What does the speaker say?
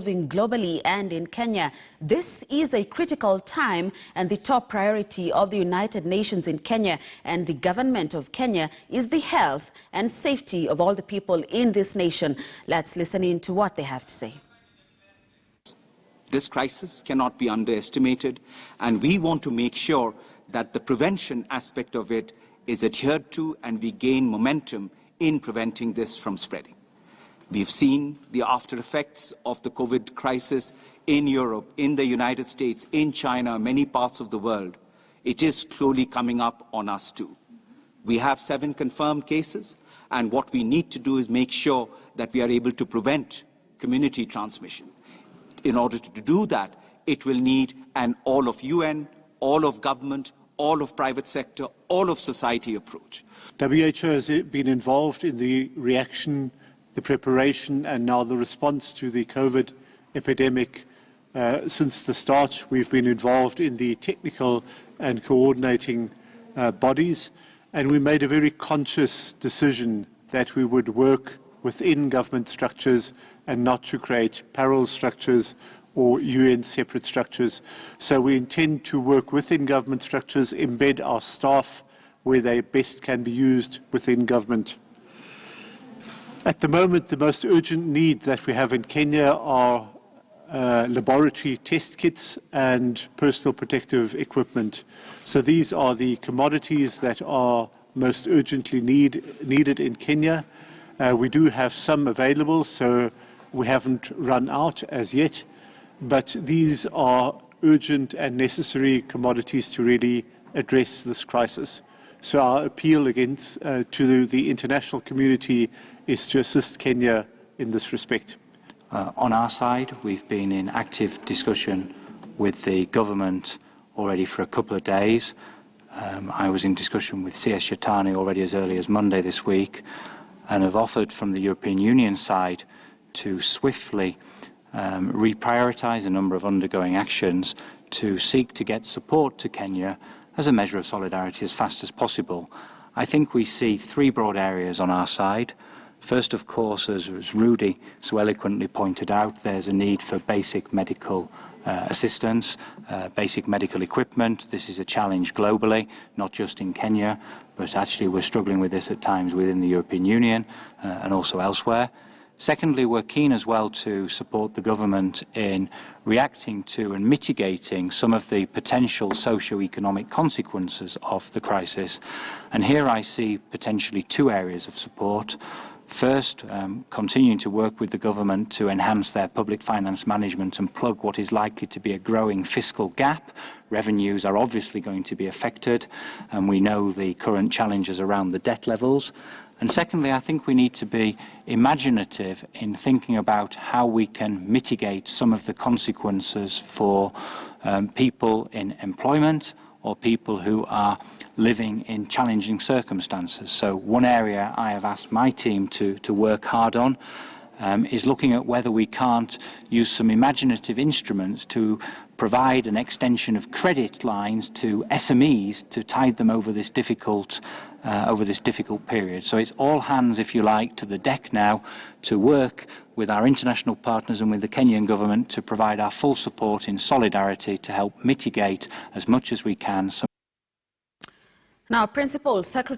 globally and in Kenya. This is a critical time, and the top priority of the United Nations in Kenya and the government of Kenya is the health and safety of all the people in this nation. Let's listen in to what they have to say. This crisis cannot be underestimated, and we want to make sure that the prevention aspect of it is adhered to and we gain momentum in preventing this from spreading. We've seen the after effects of the COVID crisis in Europe, in the United States, in China, many parts of the world. It is slowly coming up on us too. We have 7 confirmed cases, and what we need to do is make sure that we are able to prevent community transmission. In order to do that, it will need an all of UN, all of government, all of private sector, all of society approach. WHO has been involved in the reaction, the preparation and now the response to the COVID epidemic. Since the start, we've been involved in the technical and coordinating bodies, and we made a very conscious decision that we would work within government structures and not to create parallel structures or UN separate structures. So we intend to work within government structures, embed our staff where they best can be used within government. At the moment, the most urgent needs that we have in Kenya are laboratory test kits and personal protective equipment. So these are the commodities that are most urgently needed in Kenya. We do have some available, so we haven't run out as yet, but these are urgent and necessary commodities to really address this crisis. So our appeal to the international community is to assist Kenya in this respect. On our side, we've been in active discussion with the government already for a couple of days. I was in discussion with CS Shetani already as early as Monday this week, and have offered from the European Union side to swiftly reprioritise a number of undergoing actions to seek to get support to Kenya as a measure of solidarity as fast as possible. I think we see 3 broad areas on our side. First, of course, as Rudy so eloquently pointed out, there's a need for basic medical assistance, basic medical equipment. This is a challenge globally, not just in Kenya, but actually we're struggling with this at times within the European Union and also elsewhere. Secondly, we're keen as well to support the government in reacting to and mitigating some of the potential socio-economic consequences of the crisis. And here I see potentially 2 areas of support. First, continuing to work with the government to enhance their public finance management and plug what is likely to be a growing fiscal gap. Revenues are obviously going to be affected, and we know the current challenges around the debt levels. And secondly, I think we need to be imaginative in thinking about how we can mitigate some of the consequences for people in employment or people who are living in challenging circumstances. So one area I have asked my team to work hard on is looking at whether we can't use some imaginative instruments to provide an extension of credit lines to SMEs to tide them over this difficult period. So it's all hands, if you like, to the deck now to work with our international partners and with the Kenyan government to provide our full support in solidarity to help mitigate as much as we can. Now, Principal Secretary